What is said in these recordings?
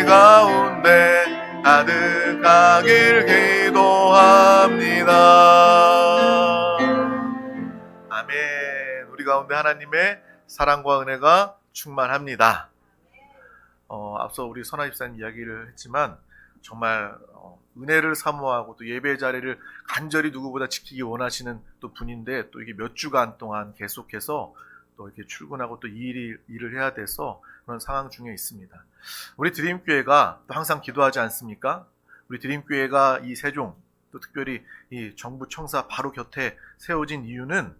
가운데 가득하길 기도합니다. 아멘. 우리 가운데 하나님의 사랑과 은혜가 충만합니다. 앞서 우리 선아 집사님 이야기를 했지만 정말 은혜를 사모하고 또 예배 자리를 간절히 누구보다 지키기 원하시는 또 분인데, 또 이게 몇 주간 동안 계속해서 또 이렇게 출근하고 또 일을 해야 돼서 그런 상황 중에 있습니다. 우리 드림교회가 또 항상 기도하지 않습니까? 우리 드림교회가 이 세종, 또 특별히 이 정부 청사 바로 곁에 세워진 이유는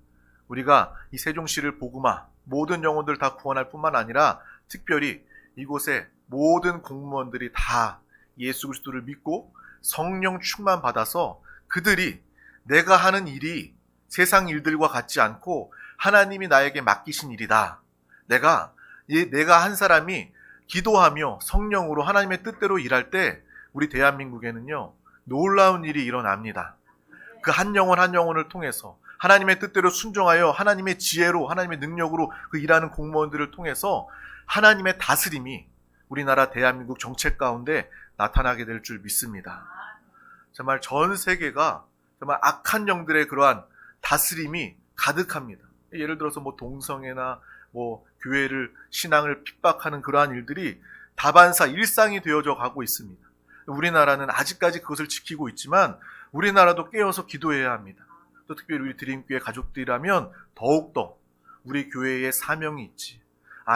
우리가 이 세종시를 복음화, 모든 영혼들 다 구원할 뿐만 아니라 특별히 이곳에 모든 공무원들이 다 예수 그리스도를 믿고 성령 충만 받아서 그들이 내가 하는 일이 세상 일들과 같지 않고 하나님이 나에게 맡기신 일이다. 내가 한 사람이 기도하며 성령으로 하나님의 뜻대로 일할 때 우리 대한민국에는요, 놀라운 일이 일어납니다. 그 한 영혼 한 영혼을 통해서 하나님의 뜻대로 순종하여 하나님의 지혜로, 하나님의 능력으로 그 일하는 공무원들을 통해서 하나님의 다스림이 우리나라 대한민국 정책 가운데 나타나게 될 줄 믿습니다. 정말 전 세계가 정말 악한 영들의 그러한 다스림이 가득합니다. 예를 들어서 동성애나 교회를, 신앙을 핍박하는 그러한 일들이 다반사 일상이 되어져 가고 있습니다. 우리나라는 아직까지 그것을 지키고 있지만 우리나라도 깨어서 기도해야 합니다. 또 특별히 우리 드림교회 가족들이라면 더욱더 우리 교회에 사명이 있지.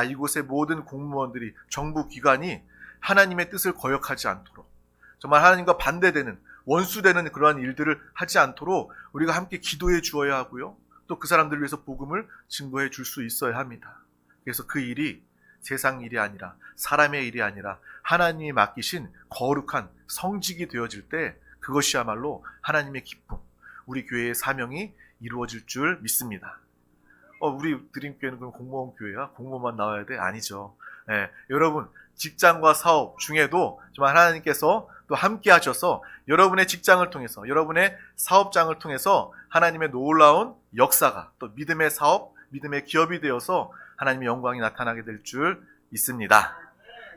이곳의 모든 공무원들이, 정부 기관이 하나님의 뜻을 거역하지 않도록, 정말 하나님과 반대되는, 원수되는 그러한 일들을 하지 않도록 우리가 함께 기도해 주어야 하고요. 또 그 사람들을 위해서 복음을 증거해 줄 수 있어야 합니다. 그래서 그 일이 세상 일이 아니라, 사람의 일이 아니라 하나님이 맡기신 거룩한 성직이 되어질 때 그것이야말로 하나님의 기쁨, 우리 교회의 사명이 이루어질 줄 믿습니다. 우리 드림교회는 그럼 공무원 교회야? 공무원만 나와야 돼? 아니죠. 여러분, 직장과 사업 중에도 정말 하나님께서 또 함께 하셔서 여러분의 직장을 통해서, 여러분의 사업장을 통해서 하나님의 놀라운 역사가 또 믿음의 사업, 믿음의 기업이 되어서 하나님의 영광이 나타나게 될 줄 믿습니다.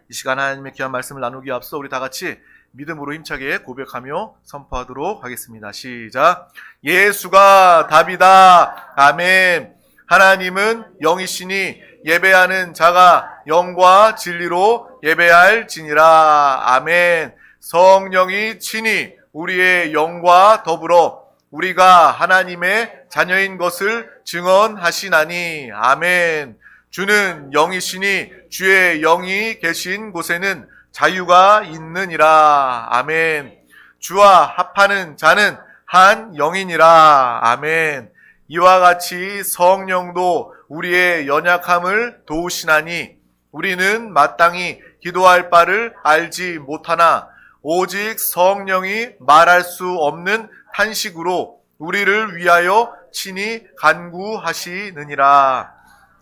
이 시간 하나님의 귀한 말씀을 나누기 앞서 우리 다 같이 믿음으로 힘차게 고백하며 선포하도록 하겠습니다. 시작. 예수가 답이다. 아멘. 하나님은 영이시니 예배하는 자가 영과 진리로 예배할지니라. 아멘. 성령이 친히 우리의 영과 더불어 우리가 하나님의 자녀인 것을 증언하시나니. 아멘. 주는 영이시니 주의 영이 계신 곳에는 자유가 있느니라. 아멘. 주와 합하는 자는 한 영이니라. 아멘. 이와 같이 성령도 우리의 연약함을 도우시나니 우리는 마땅히 기도할 바를 알지 못하나 오직 성령이 말할 수 없는 탄식으로 우리를 위하여 친히 간구하시느니라.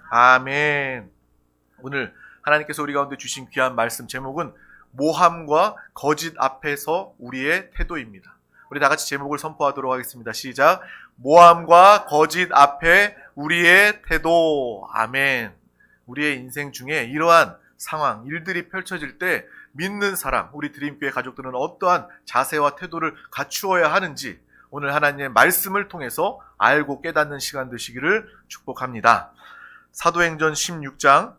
아멘. 오늘 하나님께서 우리 가운데 주신 귀한 말씀 제목은 모함과 거짓 앞에서 우리의 태도입니다. 우리 다 같이 제목을 선포하도록 하겠습니다. 시작. 모함과 거짓 앞에 우리의 태도. 아멘. 우리의 인생 중에 이러한 상황, 일들이 펼쳐질 때 믿는 사람, 우리 드림교회 가족들은 어떠한 자세와 태도를 갖추어야 하는지 오늘 하나님의 말씀을 통해서 알고 깨닫는 시간 되시기를 축복합니다. 사도행전 16장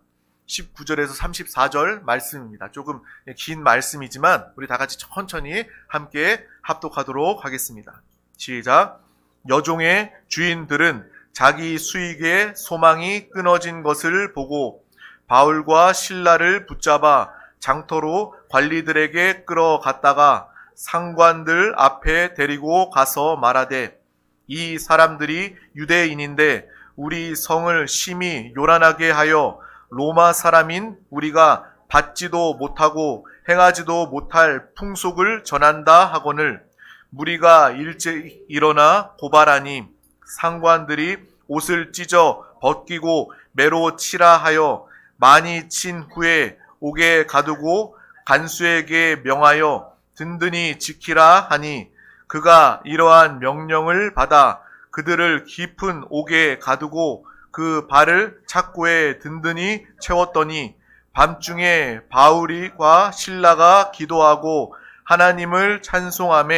19절에서 34절 말씀입니다. 조금 긴 말씀이지만 우리 다 같이 천천히 함께 합독하도록 하겠습니다. 시작. 여종의 주인들은 자기 수익의 소망이 끊어진 것을 보고 바울과 실라를 붙잡아 장터로 관리들에게 끌어갔다가 상관들 앞에 데리고 가서 말하되 이 사람들이 유대인인데 우리 성을 심히 요란하게 하여 로마 사람인 우리가 받지도 못하고 행하지도 못할 풍속을 전한다 하거늘 무리가 일제히 일어나 고발하니 상관들이 옷을 찢어 벗기고 매로 치라 하여 많이 친 후에 옥에 가두고 간수에게 명하여 든든히 지키라 하니 그가 이러한 명령을 받아 그들을 깊은 옥에 가두고 그 발을 착고에 든든히 채웠더니 밤중에 바울과 실라가 기도하고 하나님을 찬송하며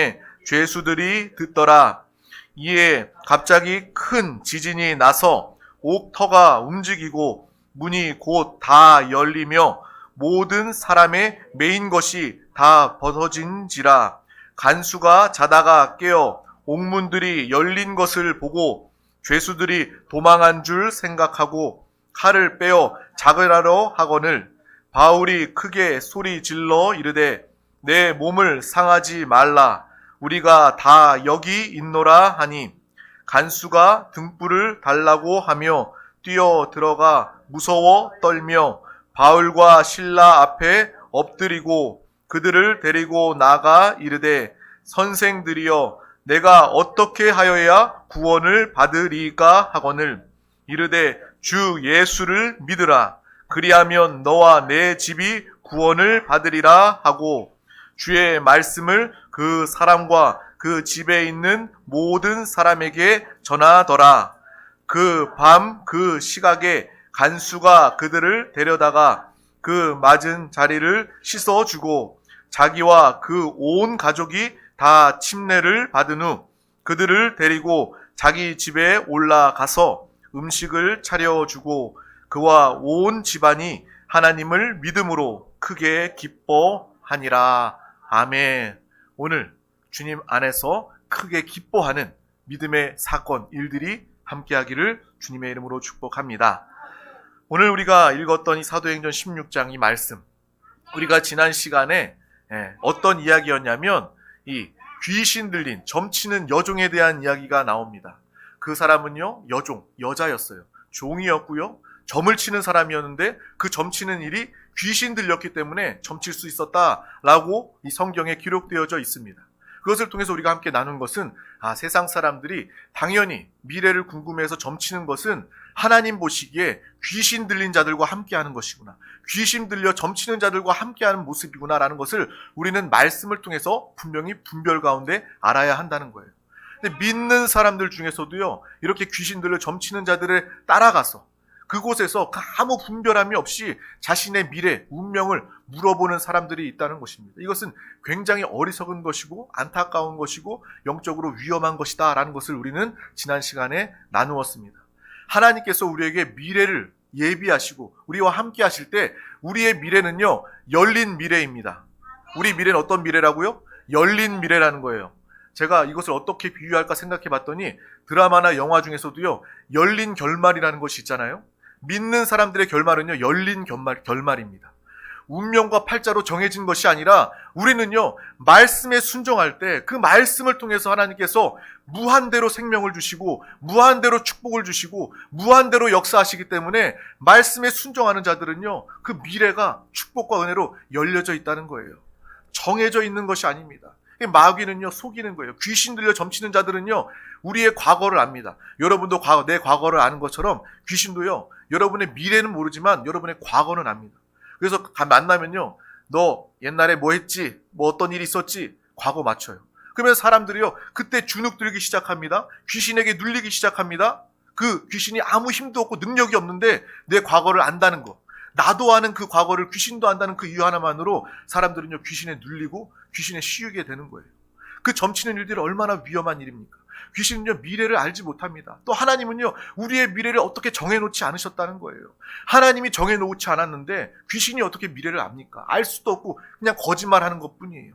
죄수들이 듣더라. 이에 갑자기 큰 지진이 나서 옥터가 움직이고 문이 곧 다 열리며 모든 사람의 메인 것이 다 벗어진지라. 간수가 자다가 깨어 옥문들이 열린 것을 보고 죄수들이 도망한 줄 생각하고 칼을 빼어 잡으라려 하거늘 바울이 크게 소리 질러 이르되 내 몸을 상하지 말라. 우리가 다 여기 있노라 하니 간수가 등불을 달라고 하며 뛰어 들어가 무서워 떨며 바울과 실라 앞에 엎드리고 그들을 데리고 나가 이르되 선생들이여 내가 어떻게 하여야 구원을 받으리까 하거늘 이르되 주 예수를 믿으라. 그리하면 너와 내 집이 구원을 받으리라 하고 주의 말씀을 그 사람과 그 집에 있는 모든 사람에게 전하더라. 그 밤 그 시각에 간수가 그들을 데려다가 그 맞은 자리를 씻어주고 자기와 그 온 가족이 다 침례를 받은 후 그들을 데리고 자기 집에 올라가서 음식을 차려주고 그와 온 집안이 하나님을 믿음으로 크게 기뻐하니라. 아멘. 오늘 주님 안에서 크게 기뻐하는 믿음의 사건, 일들이 함께하기를 주님의 이름으로 축복합니다. 오늘 우리가 읽었던 이 사도행전 16장 이 말씀, 우리가 지난 시간에 어떤 이야기였냐면 이 귀신 들린 점치는 여종에 대한 이야기가 나옵니다. 그 사람은요, 여자였어요. 종이었고요. 점을 치는 사람이었는데 그 점치는 일이 귀신 들렸기 때문에 점칠 수 있었다라고 이 성경에 기록되어져 있습니다. 그것을 통해서 우리가 함께 나눈 것은 세상 사람들이 당연히 미래를 궁금해해서 점치는 것은 하나님 보시기에 귀신 들린 자들과 함께하는 것이구나. 귀신 들려 점치는 자들과 함께하는 모습이구나라는 것을 우리는 말씀을 통해서 분명히 분별 가운데 알아야 한다는 거예요. 근데 믿는 사람들 중에서도요, 이렇게 귀신 들려 점치는 자들을 따라가서 그곳에서 아무 분별함이 없이 자신의 미래, 운명을 물어보는 사람들이 있다는 것입니다. 이것은 굉장히 어리석은 것이고 안타까운 것이고 영적으로 위험한 것이다 라는 것을 우리는 지난 시간에 나누었습니다. 하나님께서 우리에게 미래를 예비하시고 우리와 함께 하실 때 우리의 미래는요, 열린 미래입니다. 우리 미래는 어떤 미래라고요? 열린 미래라는 거예요. 제가 이것을 어떻게 비유할까 생각해 봤더니 드라마나 영화 중에서도요, 열린 결말이라는 것이 있잖아요. 믿는 사람들의 결말은요, 열린 결말입니다. 운명과 팔자로 정해진 것이 아니라 우리는요, 말씀에 순종할 때 그 말씀을 통해서 하나님께서 무한대로 생명을 주시고 무한대로 축복을 주시고 무한대로 역사하시기 때문에 말씀에 순종하는 자들은요, 그 미래가 축복과 은혜로 열려져 있다는 거예요. 정해져 있는 것이 아닙니다. 마귀는요, 속이는 거예요. 귀신 들려 점치는 자들은요, 우리의 과거를 압니다. 여러분도 내 과거를 아는 것처럼 귀신도요, 여러분의 미래는 모르지만 여러분의 과거는 압니다. 그래서 만나면요, 너 옛날에 뭐 했지? 뭐 어떤 일이 있었지? 과거 맞춰요. 그러면 사람들이요, 그때 주눅 들기 시작합니다. 귀신에게 눌리기 시작합니다. 그 귀신이 아무 힘도 없고 능력이 없는데 내 과거를 안다는 거. 나도 아는 그 과거를 귀신도 안다는 그 이유 하나만으로 사람들은요, 귀신에 눌리고 귀신에 씌우게 되는 거예요. 그 점치는 일들이 얼마나 위험한 일입니까? 귀신은요, 미래를 알지 못합니다. 또 하나님은요, 우리의 미래를 어떻게 정해놓지 않으셨다는 거예요. 하나님이 정해놓지 않았는데 귀신이 어떻게 미래를 압니까? 알 수도 없고 그냥 거짓말하는 것뿐이에요.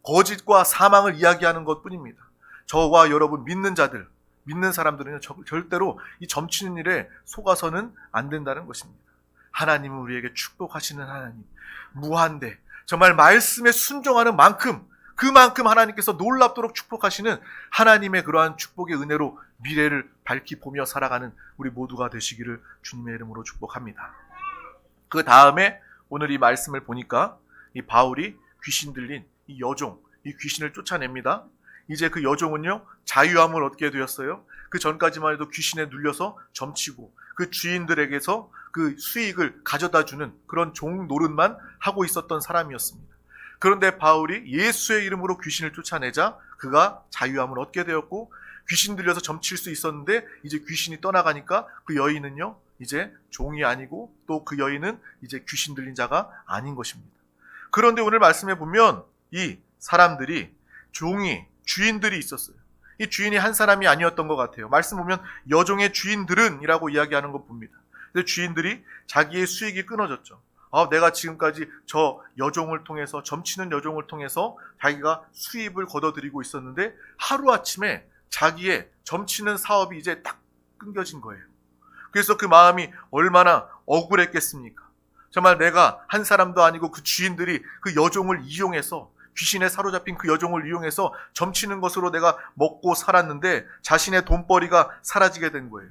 거짓과 사망을 이야기하는 것뿐입니다. 저와 여러분 믿는 자들, 믿는 사람들은요, 절대로 이 점치는 일에 속아서는 안 된다는 것입니다. 하나님은 우리에게 축복하시는 하나님, 무한대, 정말 말씀에 순종하는 만큼 그만큼 하나님께서 놀랍도록 축복하시는 하나님의 그러한 축복의 은혜로 미래를 밝히 보며 살아가는 우리 모두가 되시기를 주님의 이름으로 축복합니다. 그 다음에 오늘 이 말씀을 보니까 이 바울이 귀신 들린 이 여종, 이 귀신을 쫓아냅니다. 이제 그 여종은요, 자유함을 얻게 되었어요. 그 전까지만 해도 귀신에 눌려서 점치고 그 주인들에게서 그 수익을 가져다 주는 그런 종 노릇만 하고 있었던 사람이었습니다. 그런데 바울이 예수의 이름으로 귀신을 쫓아내자 그가 자유함을 얻게 되었고, 귀신 들려서 점칠 수 있었는데 이제 귀신이 떠나가니까 그 여인은요, 이제 종이 아니고 또 그 여인은 이제 귀신 들린 자가 아닌 것입니다. 그런데 오늘 말씀해 보면 이 사람들이 종이 주인들이 있었어요. 이 주인이 한 사람이 아니었던 것 같아요. 말씀 보면 여종의 주인들은 이라고 이야기하는 거 봅니다. 근데 주인들이 자기의 수익이 끊어졌죠. 내가 지금까지 저 여종을 통해서, 점치는 여종을 통해서 자기가 수입을 거둬들이고 있었는데 하루아침에 자기의 점치는 사업이 이제 딱 끊겨진 거예요. 그래서 그 마음이 얼마나 억울했겠습니까? 정말 내가 한 사람도 아니고 그 주인들이 그 여종을 이용해서, 귀신에 사로잡힌 그 여종을 이용해서 점치는 것으로 내가 먹고 살았는데 자신의 돈벌이가 사라지게 된 거예요.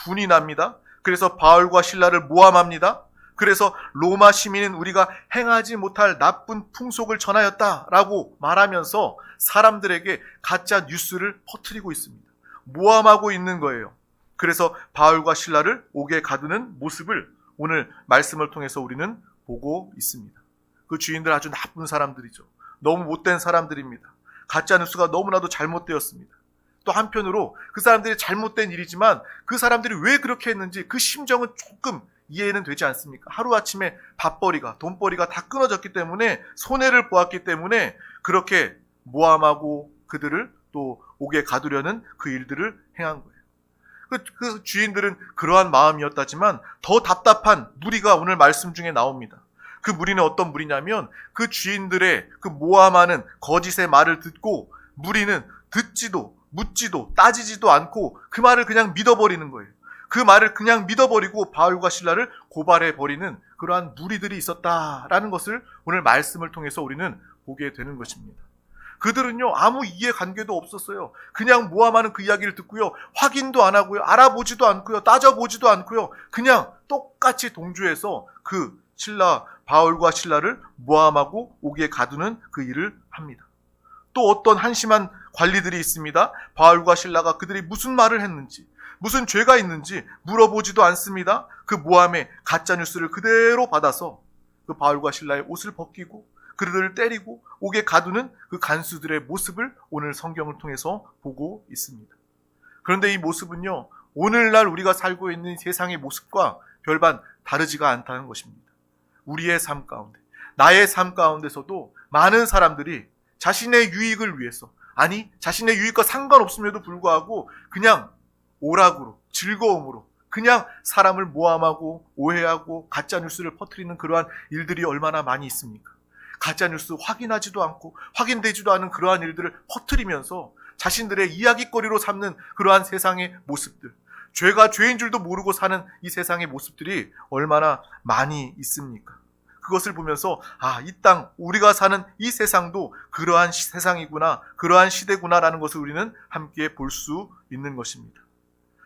분이 납니다. 그래서 바울과 실라를 모함합니다. 그래서 로마 시민인 우리가 행하지 못할 나쁜 풍속을 전하였다라고 말하면서 사람들에게 가짜 뉴스를 퍼뜨리고 있습니다. 모함하고 있는 거예요. 그래서 바울과 실라를 옥에 가두는 모습을 오늘 말씀을 통해서 우리는 보고 있습니다. 그 주인들 아주 나쁜 사람들이죠. 너무 못된 사람들입니다. 가짜 뉴스가 너무나도 잘못되었습니다. 또 한편으로 그 사람들이 잘못된 일이지만 그 사람들이 왜 그렇게 했는지 그 심정은 조금 이해는 되지 않습니까? 하루아침에 밥벌이가, 돈벌이가 다 끊어졌기 때문에, 손해를 보았기 때문에 그렇게 모함하고 그들을 또 옥에 가두려는 그 일들을 행한 거예요. 그 주인들은 그러한 마음이었다지만 더 답답한 무리가 오늘 말씀 중에 나옵니다. 그 무리는 어떤 무리냐면 그 주인들의 그 모함하는 거짓의 말을 듣고 무리는 듣지도 묻지도 따지지도 않고 그 말을 그냥 믿어버리는 거예요. 그 말을 그냥 믿어버리고 바울과 실라를 고발해버리는 그러한 무리들이 있었다라는 것을 오늘 말씀을 통해서 우리는 보게 되는 것입니다. 그들은요, 아무 이해관계도 없었어요. 그냥 모함하는 그 이야기를 듣고요, 확인도 안 하고요, 알아보지도 않고요, 따져보지도 않고요, 그냥 똑같이 동조해서 그 바울과 실라를 모함하고 옥에 가두는 그 일을 합니다. 또 어떤 한심한 관리들이 있습니다. 바울과 실라가 그들이 무슨 말을 했는지, 무슨 죄가 있는지 물어보지도 않습니다. 그 모함의 가짜 뉴스를 그대로 받아서 그 바울과 실라의 옷을 벗기고 그들을 때리고 옥에 가두는 그 간수들의 모습을 오늘 성경을 통해서 보고 있습니다. 그런데 이 모습은요, 오늘날 우리가 살고 있는 세상의 모습과 별반 다르지가 않다는 것입니다. 우리의 삶 가운데, 나의 삶 가운데서도 많은 사람들이 자신의 유익을 위해서, 아니 자신의 유익과 상관없음에도 불구하고 그냥 오락으로, 즐거움으로 그냥 사람을 모함하고 오해하고 가짜 뉴스를 퍼뜨리는 그러한 일들이 얼마나 많이 있습니까? 가짜 뉴스 확인하지도 않고 확인되지도 않은 그러한 일들을 퍼뜨리면서 자신들의 이야기거리로 삼는 그러한 세상의 모습들, 죄가 죄인 줄도 모르고 사는 이 세상의 모습들이 얼마나 많이 있습니까? 그것을 보면서 이 땅, 우리가 사는 이 세상도 그러한 세상이구나, 그러한 시대구나라는 것을 우리는 함께 볼 수 있는 것입니다.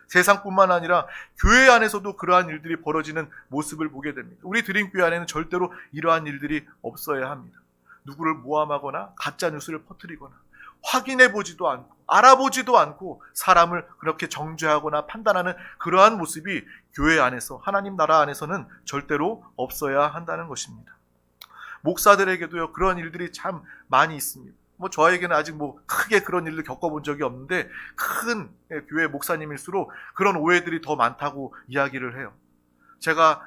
세상뿐만 아니라 교회 안에서도 그러한 일들이 벌어지는 모습을 보게 됩니다. 우리 드림교회 안에는 절대로 이러한 일들이 없어야 합니다. 누구를 모함하거나 가짜 뉴스를 퍼뜨리거나 확인해보지도 않고 알아보지도 않고 사람을 그렇게 정죄하거나 판단하는 그러한 모습이 교회 안에서, 하나님 나라 안에서는 절대로 없어야 한다는 것입니다. 목사들에게도요, 그런 일들이 참 많이 있습니다. 저에게는 아직 크게 그런 일을 겪어본 적이 없는데, 큰 교회 목사님일수록 그런 오해들이 더 많다고 이야기를 해요. 제가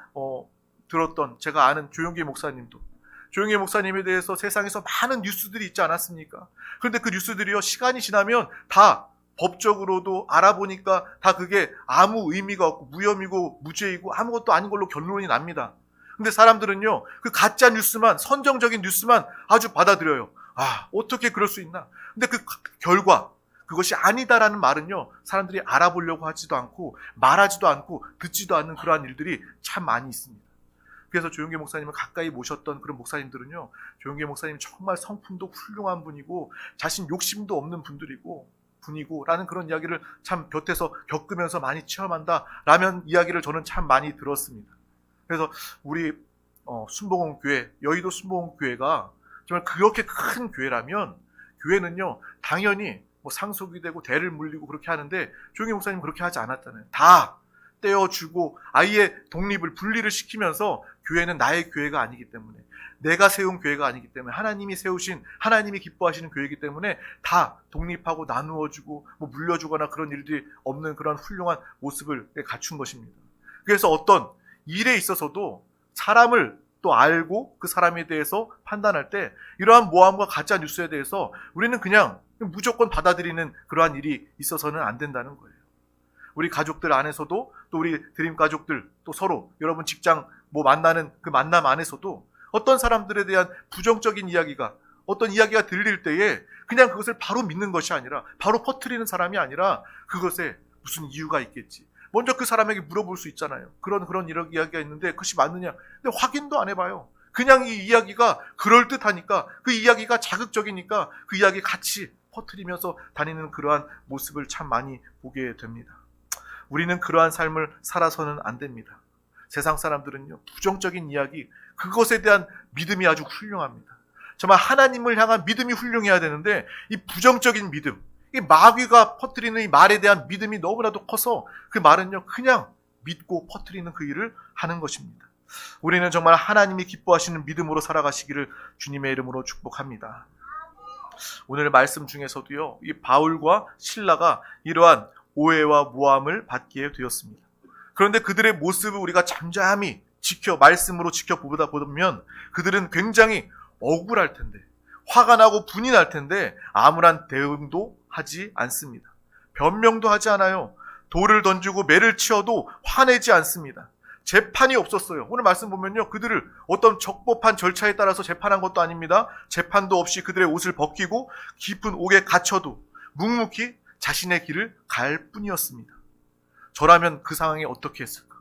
제가 아는 조용기 목사님도, 조용기 목사님에 대해서 세상에서 많은 뉴스들이 있지 않았습니까? 그런데 그 뉴스들이요, 시간이 지나면 다 법적으로도 알아보니까 다 그게 아무 의미가 없고 무혐의고 무죄이고 아무것도 아닌 걸로 결론이 납니다. 근데 사람들은요, 그 가짜 뉴스만, 선정적인 뉴스만 아주 받아들여요. 어떻게 그럴 수 있나? 근데 그 결과, 그것이 아니다라는 말은요, 사람들이 알아보려고 하지도 않고 말하지도 않고 듣지도 않는 그러한 일들이 참 많이 있습니다. 그래서 조용기 목사님을 가까이 모셨던 그런 목사님들은요, 조용기 목사님이 정말 성품도 훌륭한 분이고 자신 욕심도 없는 분이고 라는 그런 이야기를 참 곁에서 겪으면서 많이 체험한다라는 이야기를 저는 참 많이 들었습니다. 그래서 우리 순복음 교회, 여의도 순복음 교회가 정말 그렇게 큰 교회라면, 교회는요, 당연히 상속이 되고 대를 물리고 그렇게 하는데, 조용기 목사님 그렇게 하지 않았잖아요. 다 떼어주고 아예 독립을, 분리를 시키면서, 교회는 나의 교회가 아니기 때문에, 내가 세운 교회가 아니기 때문에, 하나님이 세우신, 하나님이 기뻐하시는 교회이기 때문에 다 독립하고 나누어주고 물려주거나 그런 일들이 없는 그런 훌륭한 모습을 갖춘 것입니다. 그래서 어떤 일에 있어서도 사람을 또 알고 그 사람에 대해서 판단할 때 이러한 모함과 가짜 뉴스에 대해서 우리는 그냥 무조건 받아들이는 그러한 일이 있어서는 안 된다는 거예요. 우리 가족들 안에서도 또 우리 드림 가족들 또 서로 여러분 직장 만나는 그 만남 안에서도 어떤 사람들에 대한 부정적인 이야기가 어떤 이야기가 들릴 때에 그냥 그것을 바로 믿는 것이 아니라 바로 퍼뜨리는 사람이 아니라 그것에 무슨 이유가 있겠지. 먼저 그 사람에게 물어볼 수 있잖아요. 그런 이런 이야기가 있는데 그것이 맞느냐. 근데 확인도 안 해봐요. 그냥 이 이야기가 그럴듯하니까 그 이야기가 자극적이니까 그 이야기 같이 퍼뜨리면서 다니는 그러한 모습을 참 많이 보게 됩니다. 우리는 그러한 삶을 살아서는 안 됩니다. 세상 사람들은요, 부정적인 이야기, 그것에 대한 믿음이 아주 훌륭합니다. 정말 하나님을 향한 믿음이 훌륭해야 되는데 이 부정적인 믿음, 이 마귀가 퍼뜨리는 이 말에 대한 믿음이 너무나도 커서 그 말은요 그냥 믿고 퍼뜨리는 그 일을 하는 것입니다. 우리는 정말 하나님이 기뻐하시는 믿음으로 살아가시기를 주님의 이름으로 축복합니다. 오늘 말씀 중에서도요 이 바울과 실라가 이러한 오해와 모함을 받게 되었습니다. 그런데 그들의 모습을 우리가 잠잠히 말씀으로 지켜보다 보면 그들은 굉장히 억울할 텐데, 화가 나고 분이 날 텐데 아무런 대응도 하지 않습니다. 변명도 하지 않아요. 돌을 던지고 매를 치어도 화내지 않습니다. 재판이 없었어요. 오늘 말씀 보면요, 그들을 어떤 적법한 절차에 따라서 재판한 것도 아닙니다. 재판도 없이 그들의 옷을 벗기고 깊은 옥에 갇혀도 묵묵히 자신의 길을 갈 뿐이었습니다. 저라면 그 상황에 어떻게 했을까?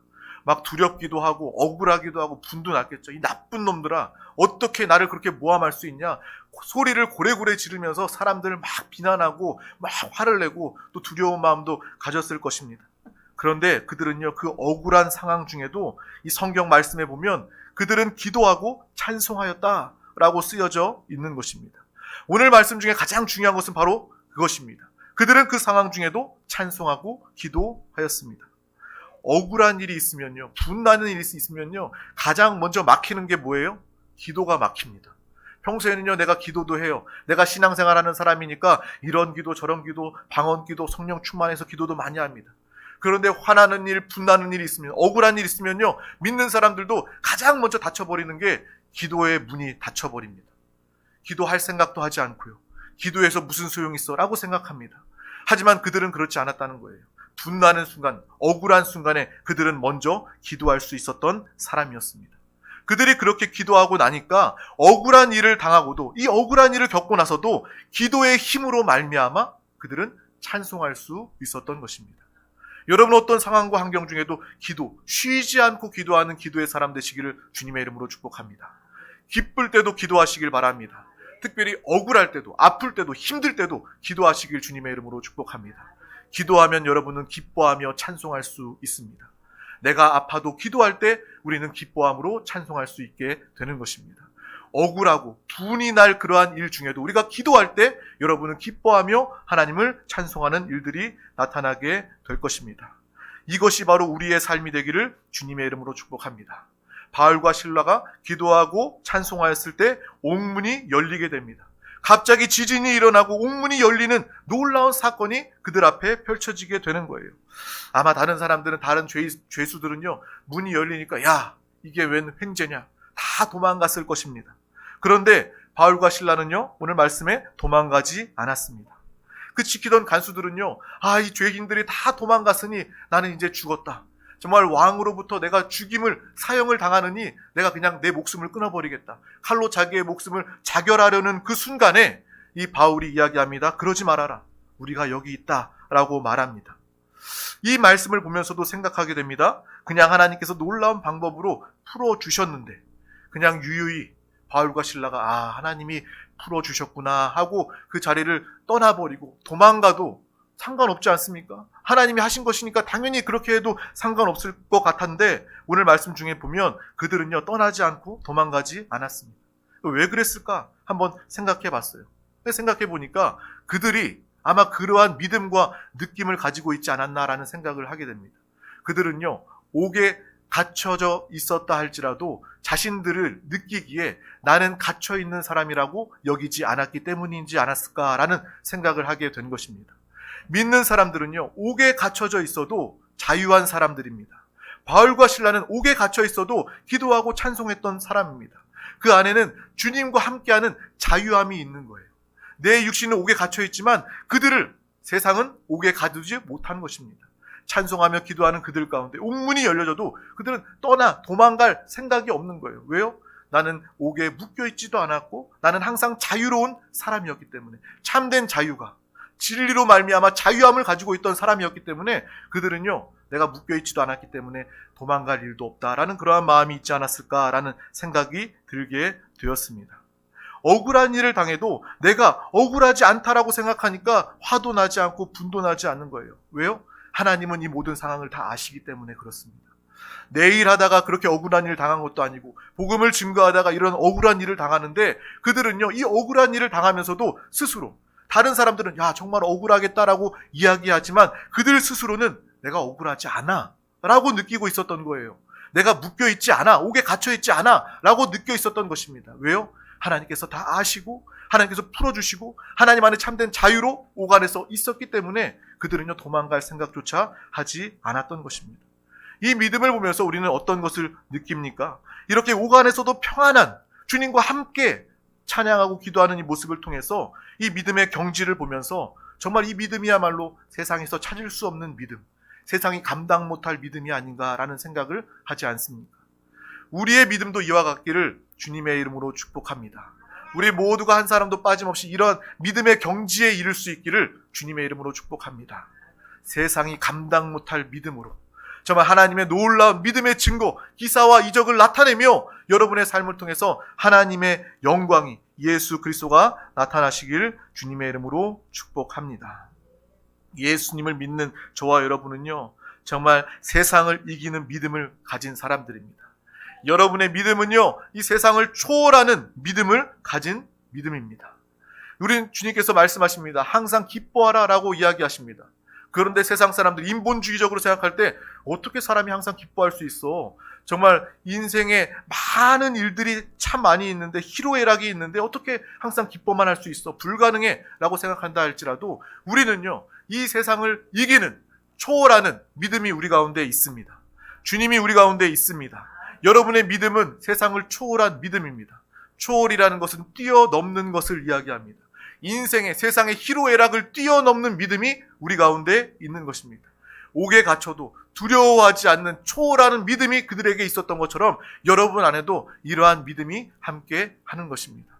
막 두렵기도 하고 억울하기도 하고 분도 났겠죠. 이 나쁜 놈들아, 어떻게 나를 그렇게 모함할 수 있냐? 소리를 고래고래 지르면서 사람들을 막 비난하고 막 화를 내고 또 두려운 마음도 가졌을 것입니다. 그런데 그들은요, 그 억울한 상황 중에도 이 성경 말씀에 보면 그들은 기도하고 찬송하였다라고 쓰여져 있는 것입니다. 오늘 말씀 중에 가장 중요한 것은 바로 그것입니다. 그들은 그 상황 중에도 찬송하고 기도하였습니다. 억울한 일이 있으면요, 분나는 일이 있으면요, 가장 먼저 막히는 게 뭐예요? 기도가 막힙니다. 평소에는요, 내가 기도도 해요. 내가 신앙생활하는 사람이니까 이런 기도 저런 기도, 방언 기도, 성령 충만해서 기도도 많이 합니다. 그런데 화나는 일, 분나는 일이 있으면, 억울한 일이 있으면요, 믿는 사람들도 가장 먼저 닫혀버리는 게 기도의 문이 닫혀버립니다. 기도할 생각도 하지 않고요. 기도해서 무슨 소용이 있어? 라고 생각합니다. 하지만 그들은 그렇지 않았다는 거예요. 분나는 순간, 억울한 순간에 그들은 먼저 기도할 수 있었던 사람이었습니다. 그들이 그렇게 기도하고 나니까 억울한 일을 당하고도, 이 억울한 일을 겪고 나서도 기도의 힘으로 말미암아 그들은 찬송할 수 있었던 것입니다. 여러분, 어떤 상황과 환경 중에도 쉬지 않고 기도하는 기도의 사람 되시기를 주님의 이름으로 축복합니다. 기쁠 때도 기도하시길 바랍니다. 특별히 억울할 때도, 아플 때도, 힘들 때도 기도하시길 주님의 이름으로 축복합니다. 기도하면 여러분은 기뻐하며 찬송할 수 있습니다. 내가 아파도 기도할 때 우리는 기뻐함으로 찬송할 수 있게 되는 것입니다. 억울하고 분이 날 그러한 일 중에도 우리가 기도할 때 여러분은 기뻐하며 하나님을 찬송하는 일들이 나타나게 될 것입니다. 이것이 바로 우리의 삶이 되기를 주님의 이름으로 축복합니다. 바울과 실라가 기도하고 찬송하였을 때 옥문이 열리게 됩니다. 갑자기 지진이 일어나고 옥문이 열리는 놀라운 사건이 그들 앞에 펼쳐지게 되는 거예요. 아마 다른 사람들은, 다른 죄수들은요, 문이 열리니까 야, 이게 웬 횡재냐, 다 도망갔을 것입니다. 그런데 바울과 실라는요, 오늘 말씀에 도망가지 않았습니다. 그 지키던 간수들은요, 이 죄인들이 다 도망갔으니 나는 이제 죽었다. 정말 왕으로부터 내가 사형을 당하느니 내가 그냥 내 목숨을 끊어버리겠다. 칼로 자기의 목숨을 자결하려는 그 순간에 이 바울이 이야기합니다. 그러지 말아라. 우리가 여기 있다. 라고 말합니다. 이 말씀을 보면서도 생각하게 됩니다. 그냥 하나님께서 놀라운 방법으로 풀어주셨는데 그냥 유유히 바울과 실라가 하나님이 풀어주셨구나 하고 그 자리를 떠나버리고 도망가도 상관없지 않습니까? 하나님이 하신 것이니까 당연히 그렇게 해도 상관없을 것 같은데 오늘 말씀 중에 보면 그들은요, 떠나지 않고 도망가지 않았습니다. 왜 그랬을까? 한번 생각해 봤어요. 생각해 보니까 그들이 아마 그러한 믿음과 느낌을 가지고 있지 않았나라는 생각을 하게 됩니다. 그들은요, 옥에 갇혀져 있었다 할지라도 자신들을 느끼기에 나는 갇혀 있는 사람이라고 여기지 않았기 때문인지 않았을까라는 생각을 하게 된 것입니다. 믿는 사람들은요, 옥에 갇혀져 있어도 자유한 사람들입니다. 바울과 신라는 옥에 갇혀 있어도 기도하고 찬송했던 사람입니다. 그 안에는 주님과 함께하는 자유함이 있는 거예요. 내 육신은 옥에 갇혀 있지만 그들을 세상은 옥에 가두지 못하는 것입니다. 찬송하며 기도하는 그들 가운데 옥문이 열려져도 그들은 도망갈 생각이 없는 거예요. 왜요? 나는 옥에 묶여있지도 않았고 나는 항상 자유로운 사람이었기 때문에, 참된 자유가 진리로 말미암아 자유함을 가지고 있던 사람이었기 때문에 그들은요, 내가 묶여있지도 않았기 때문에 도망갈 일도 없다라는 그러한 마음이 있지 않았을까라는 생각이 들게 되었습니다. 억울한 일을 당해도 내가 억울하지 않다라고 생각하니까 화도 나지 않고 분도 나지 않는 거예요. 왜요? 하나님은 이 모든 상황을 다 아시기 때문에 그렇습니다. 내 일 하다가 그렇게 억울한 일을 당한 것도 아니고 복음을 증거하다가 이런 억울한 일을 당하는데 그들은요, 이 억울한 일을 당하면서도 스스로, 다른 사람들은 야 정말 억울하겠다라고 이야기하지만 그들 스스로는 내가 억울하지 않아 라고 느끼고 있었던 거예요. 내가 묶여있지 않아, 옥에 갇혀있지 않아 라고 느껴 있었던 것입니다. 왜요? 하나님께서 다 아시고 하나님께서 풀어주시고 하나님 안에 참된 자유로 옥 안에서 있었기 때문에 그들은요, 도망갈 생각조차 하지 않았던 것입니다. 이 믿음을 보면서 우리는 어떤 것을 느낍니까? 이렇게 옥 안에서도 평안한 주님과 함께 찬양하고 기도하는 이 모습을 통해서 이 믿음의 경지를 보면서 정말 이 믿음이야말로 세상에서 찾을 수 없는 믿음, 세상이 감당 못할 믿음이 아닌가라는 생각을 하지 않습니까? 우리의 믿음도 이와 같기를 주님의 이름으로 축복합니다. 우리 모두가 한 사람도 빠짐없이 이런 믿음의 경지에 이를 수 있기를 주님의 이름으로 축복합니다. 세상이 감당 못할 믿음으로 정말 하나님의 놀라운 믿음의 증거, 기사와 이적을 나타내며 여러분의 삶을 통해서 하나님의 영광이, 예수 그리스도가 나타나시길 주님의 이름으로 축복합니다. 예수님을 믿는 저와 여러분은요, 정말 세상을 이기는 믿음을 가진 사람들입니다. 여러분의 믿음은요, 이 세상을 초월하는 믿음을 가진 믿음입니다. 우리는 주님께서 말씀하십니다. 항상 기뻐하라 라고 이야기하십니다. 그런데 세상 사람들 인본주의적으로 생각할 때 어떻게 사람이 항상 기뻐할 수 있어? 정말 인생에 많은 일들이 참 많이 있는데, 희로애락이 있는데 어떻게 항상 기뻐만 할 수 있어? 불가능해 라고 생각한다 할지라도 우리는요, 이 세상을 이기는, 초월하는 믿음이 우리 가운데 있습니다. 주님이 우리 가운데 있습니다. 여러분의 믿음은 세상을 초월한 믿음입니다. 초월이라는 것은 뛰어넘는 것을 이야기합니다. 인생의, 세상의 희로애락을 뛰어넘는 믿음이 우리 가운데 있는 것입니다. 옥에 갇혀도 두려워하지 않는 초월하는 믿음이 그들에게 있었던 것처럼 여러분 안에도 이러한 믿음이 함께 하는 것입니다.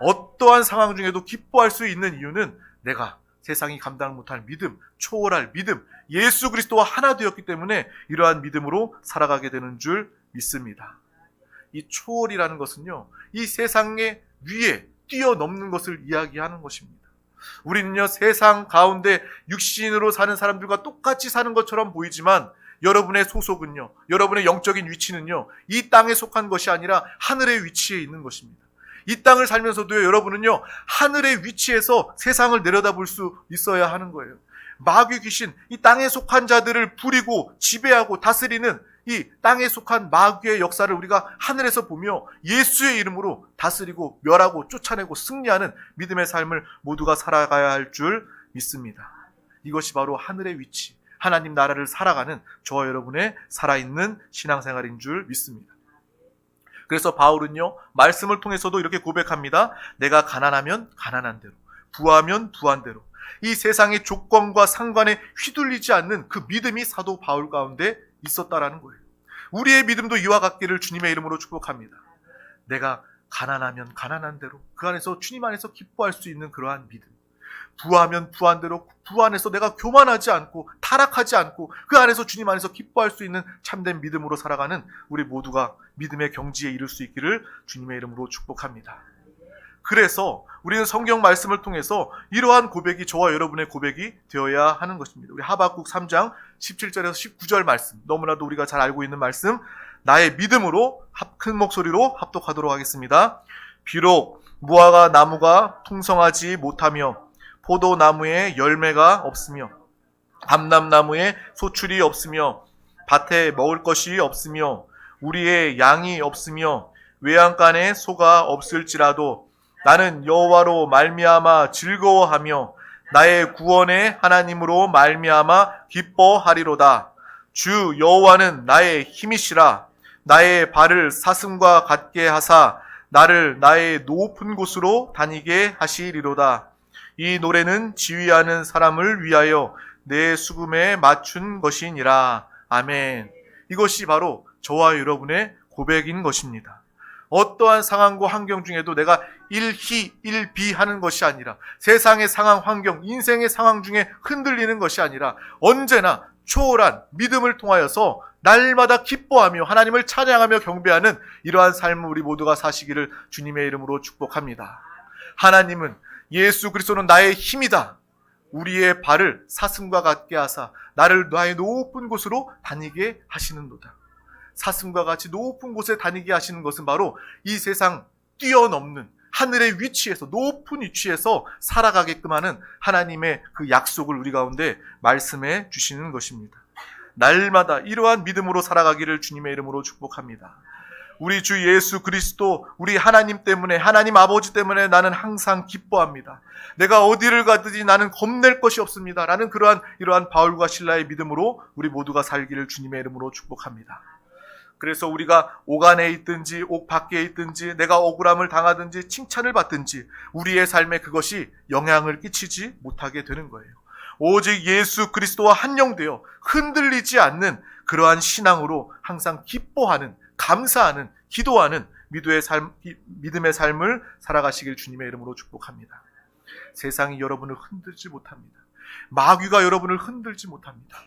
어떠한 상황 중에도 기뻐할 수 있는 이유는 내가 세상이 감당 못할 믿음, 초월할 믿음, 예수 그리스도와 하나 되었기 때문에 이러한 믿음으로 살아가게 되는 줄 믿습니다. 이 초월이라는 것은요, 이 세상의 위에 뛰어넘는 것을 이야기하는 것입니다. 우리는요, 세상 가운데 육신으로 사는 사람들과 똑같이 사는 것처럼 보이지만 여러분의 소속은요, 여러분의 영적인 위치는요, 이 땅에 속한 것이 아니라 하늘의 위치에 있는 것입니다. 이 땅을 살면서도요, 여러분은요, 하늘의 위치에서 세상을 내려다볼 수 있어야 하는 거예요. 마귀 귀신, 이 땅에 속한 자들을 부리고 지배하고 다스리는 이 땅에 속한 마귀의 역사를 우리가 하늘에서 보며 예수의 이름으로 다스리고 멸하고 쫓아내고 승리하는 믿음의 삶을 모두가 살아가야 할 줄 믿습니다. 이것이 바로 하늘의 위치, 하나님 나라를 살아가는 저와 여러분의 살아있는 신앙생활인 줄 믿습니다. 그래서 바울은요, 말씀을 통해서도 이렇게 고백합니다. 내가 가난하면 가난한 대로, 부하면 부한 대로, 이 세상의 조건과 상관에 휘둘리지 않는 그 믿음이 사도 바울 가운데 있었다라는 거예요. 우리의 믿음도 이와 같기를 주님의 이름으로 축복합니다. 내가 가난하면 가난한 대로 그 안에서 주님 안에서 기뻐할 수 있는 그러한 믿음, 부하면 부한 대로 부 안에서 내가 교만하지 않고 타락하지 않고 그 안에서 주님 안에서 기뻐할 수 있는 참된 믿음으로 살아가는 우리 모두가 믿음의 경지에 이를 수 있기를 주님의 이름으로 축복합니다. 그래서 우리는 성경 말씀을 통해서 이러한 고백이 저와 여러분의 고백이 되어야 하는 것입니다. 우리 하박국 3장 17절에서 19절 말씀, 너무나도 우리가 잘 알고 있는 말씀, 나의 믿음으로 큰 목소리로 합독하도록 하겠습니다. 비록 무화과 나무가 풍성하지 못하며 포도나무에 열매가 없으며 감람나무에 소출이 없으며 밭에 먹을 것이 없으며 우리의 양이 없으며 외양간에 소가 없을지라도 나는 여호와로 말미암아 즐거워하며 나의 구원의 하나님으로 말미암아 기뻐하리로다. 주 여호와는 나의 힘이시라. 나의 발을 사슴과 같게 하사 나를 나의 높은 곳으로 다니게 하시리로다. 이 노래는 지휘하는 사람을 위하여 내 수금에 맞춘 것이니라. 아멘. 이것이 바로 저와 여러분의 고백인 것입니다. 어떠한 상황과 환경 중에도 내가 일희 일비하는 것이 아니라, 세상의 상황, 환경, 인생의 상황 중에 흔들리는 것이 아니라 언제나 초월한 믿음을 통하여서 날마다 기뻐하며 하나님을 찬양하며 경배하는 이러한 삶을 우리 모두가 사시기를 주님의 이름으로 축복합니다. 하나님은 예수 그리스도는 나의 힘이다. 우리의 발을 사슴과 같게 하사 나를 나의 높은 곳으로 다니게 하시는도다. 사슴과 같이 높은 곳에 다니게 하시는 것은 바로 이 세상 뛰어넘는 하늘의 위치에서, 높은 위치에서 살아가게끔 하는 하나님의 그 약속을 우리 가운데 말씀해 주시는 것입니다. 날마다 이러한 믿음으로 살아가기를 주님의 이름으로 축복합니다. 우리 주 예수 그리스도, 우리 하나님 때문에, 하나님 아버지 때문에 나는 항상 기뻐합니다. 내가 어디를 가든지 나는 겁낼 것이 없습니다. 라는 이러한 바울과 실라의 믿음으로 우리 모두가 살기를 주님의 이름으로 축복합니다. 그래서 우리가 옥 안에 있든지 옥 밖에 있든지, 내가 억울함을 당하든지 칭찬을 받든지 우리의 삶에 그것이 영향을 끼치지 못하게 되는 거예요. 오직 예수 그리스도와 한영되어 흔들리지 않는 그러한 신앙으로 항상 기뻐하는, 감사하는, 기도하는 믿음의 삶을 살아가시길 주님의 이름으로 축복합니다. 세상이 여러분을 흔들지 못합니다. 마귀가 여러분을 흔들지 못합니다.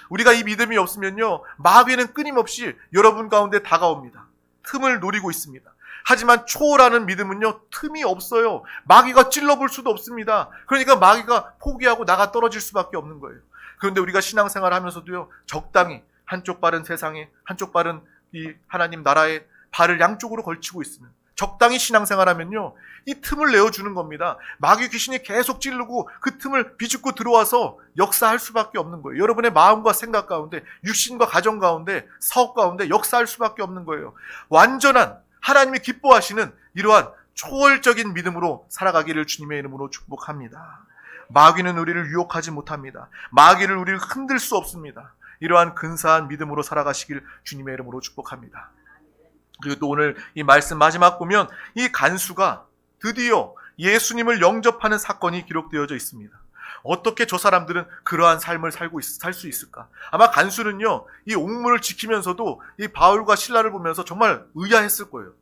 우리가 이 믿음이 없으면요, 마귀는 끊임없이 여러분 가운데 다가옵니다. 틈을 노리고 있습니다. 하지만 초월하는 믿음은요, 틈이 없어요. 마귀가 찔러볼 수도 없습니다. 그러니까 마귀가 포기하고 나가 떨어질 수밖에 없는 거예요. 그런데 우리가 신앙생활을 하면서도요, 적당히 한쪽 발은 세상에, 한쪽 발은 이 하나님 나라에 발을 양쪽으로 걸치고 있으면, 적당히 신앙생활하면요, 이 틈을 내어주는 겁니다. 마귀 귀신이 계속 찌르고 그 틈을 비집고 들어와서 역사할 수밖에 없는 거예요. 여러분의 마음과 생각 가운데, 육신과 가정 가운데, 사업 가운데 역사할 수밖에 없는 거예요. 완전한 하나님이 기뻐하시는 이러한 초월적인 믿음으로 살아가기를 주님의 이름으로 축복합니다. 마귀는 우리를 유혹하지 못합니다. 마귀를 우리를 흔들 수 없습니다. 이러한 근사한 믿음으로 살아가시길 주님의 이름으로 축복합니다. 그리고 또 오늘 이 말씀 마지막 보면 이 간수가 드디어 예수님을 영접하는 사건이 기록되어져 있습니다. 어떻게 저 사람들은 그러한 삶을 살 수 있을까? 아마 간수는요, 이 옥문을 지키면서도 이 바울과 실라를 보면서 정말 의아했을 거예요.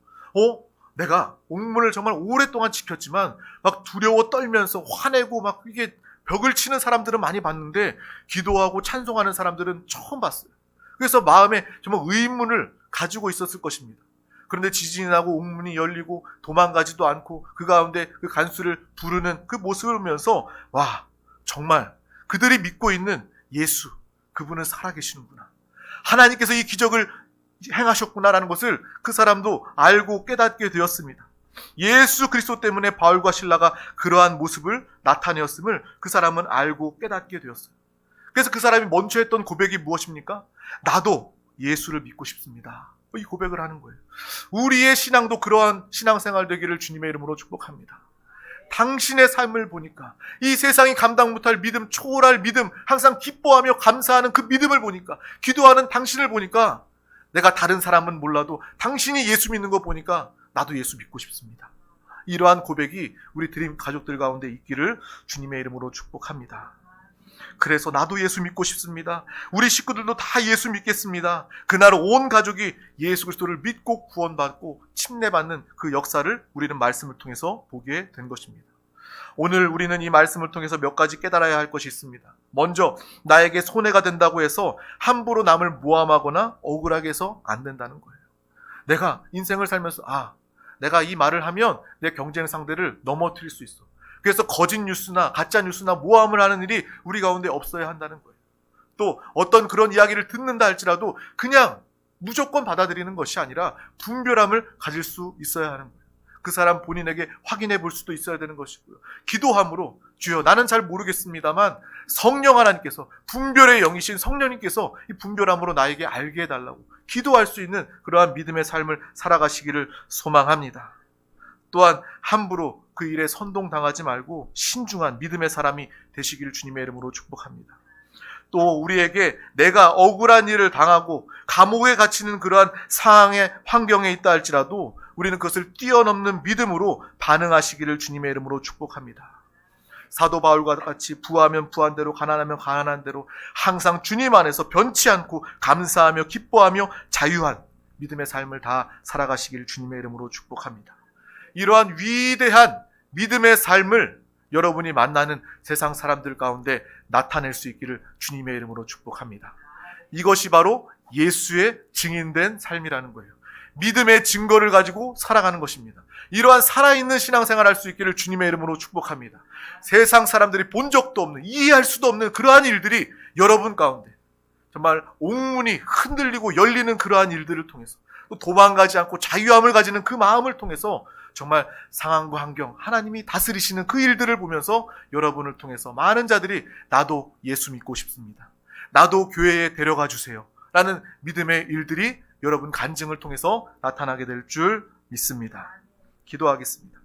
내가 옥문을 정말 오랫동안 지켰지만 막 두려워 떨면서 화내고 막 이게 벽을 치는 사람들은 많이 봤는데 기도하고 찬송하는 사람들은 처음 봤어요. 그래서 마음에 정말 의문을 가지고 있었을 것입니다. 그런데 지진이 나고 옥문이 열리고 도망가지도 않고 그 가운데 그 간수를 부르는 그 모습을 보면서, 와, 정말 그들이 믿고 있는 예수, 그분은 살아계시는구나. 하나님께서 이 기적을 행하셨구나라는 것을 그 사람도 알고 깨닫게 되었습니다. 예수 그리스도 때문에 바울과 실라가 그러한 모습을 나타내었음을 그 사람은 알고 깨닫게 되었어요. 그래서 그 사람이 먼저 했던 고백이 무엇입니까? 나도 예수를 믿고 싶습니다. 이 고백을 하는 거예요. 우리의 신앙도 그러한 신앙생활 되기를 주님의 이름으로 축복합니다. 당신의 삶을 보니까, 이 세상이 감당 못할 믿음, 초월할 믿음, 항상 기뻐하며 감사하는 그 믿음을 보니까, 기도하는 당신을 보니까, 내가 다른 사람은 몰라도 당신이 예수 믿는 거 보니까 나도 예수 믿고 싶습니다. 이러한 고백이 우리 드림 가족들 가운데 있기를 주님의 이름으로 축복합니다. 그래서 나도 예수 믿고 싶습니다. 우리 식구들도 다 예수 믿겠습니다. 그날 온 가족이 예수 그리스도를 믿고 구원받고 침례받는 그 역사를 우리는 말씀을 통해서 보게 된 것입니다. 오늘 우리는 이 말씀을 통해서 몇 가지 깨달아야 할 것이 있습니다. 먼저, 나에게 손해가 된다고 해서 함부로 남을 모함하거나 억울하게 해서 안 된다는 거예요. 내가 인생을 살면서 내가 이 말을 하면 내 경쟁 상대를 넘어뜨릴 수 있어. 그래서 거짓 뉴스나 가짜 뉴스나 모함을 하는 일이 우리 가운데 없어야 한다는 거예요. 또 어떤 그런 이야기를 듣는다 할지라도 그냥 무조건 받아들이는 것이 아니라 분별함을 가질 수 있어야 하는 거예요. 그 사람 본인에게 확인해 볼 수도 있어야 되는 것이고요. 기도함으로, 주여 나는 잘 모르겠습니다만 성령 하나님께서, 분별의 영이신 성령님께서 이 분별함으로 나에게 알게 해달라고 기도할 수 있는 그러한 믿음의 삶을 살아가시기를 소망합니다. 또한 함부로 그 일에 선동당하지 말고 신중한 믿음의 사람이 되시기를 주님의 이름으로 축복합니다. 또 우리에게 내가 억울한 일을 당하고 감옥에 갇히는 그러한 상황의 환경에 있다 할지라도 우리는 그것을 뛰어넘는 믿음으로 반응하시기를 주님의 이름으로 축복합니다. 사도 바울과 같이 부하면 부한 대로 가난하면 가난한 대로 항상 주님 안에서 변치 않고 감사하며 기뻐하며 자유한 믿음의 삶을 다 살아가시기를 주님의 이름으로 축복합니다. 이러한 위대한 믿음의 삶을 여러분이 만나는 세상 사람들 가운데 나타낼 수 있기를 주님의 이름으로 축복합니다. 이것이 바로 예수의 증인된 삶이라는 거예요. 믿음의 증거를 가지고 살아가는 것입니다. 이러한 살아있는 신앙생활 할 수 있기를 주님의 이름으로 축복합니다. 세상 사람들이 본 적도 없는, 이해할 수도 없는 그러한 일들이 여러분 가운데 정말 옥문이 흔들리고 열리는 그러한 일들을 통해서 또 도망가지 않고 자유함을 가지는 그 마음을 통해서 정말 상황과 환경, 하나님이 다스리시는 그 일들을 보면서 여러분을 통해서 많은 자들이 나도 예수 믿고 싶습니다. 나도 교회에 데려가 주세요. 라는 믿음의 일들이 여러분 간증을 통해서 나타나게 될 줄 믿습니다. 기도하겠습니다.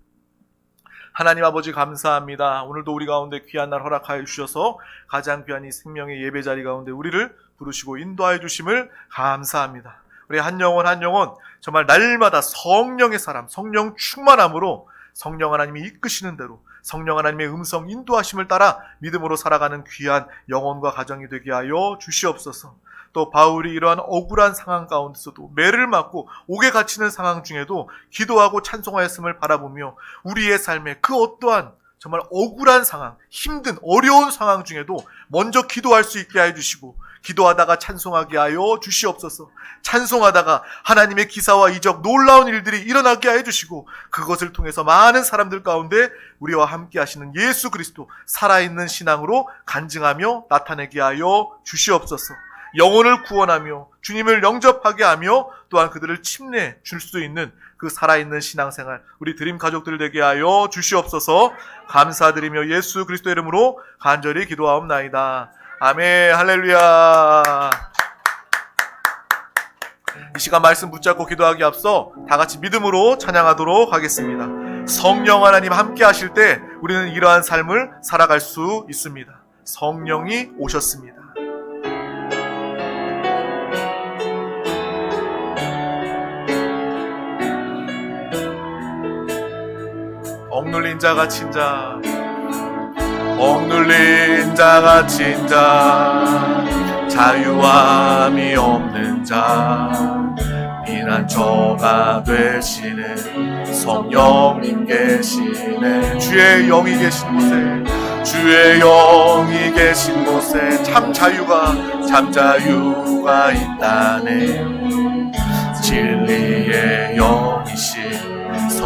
하나님 아버지 감사합니다. 오늘도 우리 가운데 귀한 날 허락하여 주셔서 가장 귀한 이 생명의 예배 자리 가운데 우리를 부르시고 인도하여 주심을 감사합니다. 우리 한 영혼 한 영혼 정말 날마다 성령의 사람, 성령 충만함으로 성령 하나님이 이끄시는 대로 성령 하나님의 음성 인도하심을 따라 믿음으로 살아가는 귀한 영혼과 가정이 되게 하여 주시옵소서. 또 바울이 이러한 억울한 상황 가운데서도 매를 맞고 옥에 갇히는 상황 중에도 기도하고 찬송하였음을 바라보며 우리의 삶에 그 어떠한 정말 억울한 상황, 힘든 어려운 상황 중에도 먼저 기도할 수 있게 해 주시고 기도하다가 찬송하게 하여 주시옵소서. 찬송하다가 하나님의 기사와 이적 놀라운 일들이 일어나게 해 주시고 그것을 통해서 많은 사람들 가운데 우리와 함께 하시는 예수 그리스도 살아있는 신앙으로 간증하며 나타내게 하여 주시옵소서. 영혼을 구원하며 주님을 영접하게 하며 또한 그들을 침례 줄 수 있는 그 살아있는 신앙생활 우리 드림 가족들 되게 하여 주시옵소서. 감사드리며 예수 그리스도 이름으로 간절히 기도하옵나이다. 아멘. 할렐루야. 이 시간 말씀 붙잡고 기도하기 앞서 다 같이 믿음으로 찬양하도록 하겠습니다. 성령 하나님 함께 하실 때 우리는 이러한 삶을 살아갈 수 있습니다. 성령이 오셨습니다. 억눌린 자 갇힌 자, 억눌린 자 갇힌 자, 자유함이 없는 자, 피난처가 되시는 성령님 계시네. 주의 영이 계신 곳에, 주의 영이 계신 곳에 참 자유가 있다네. 진리의 영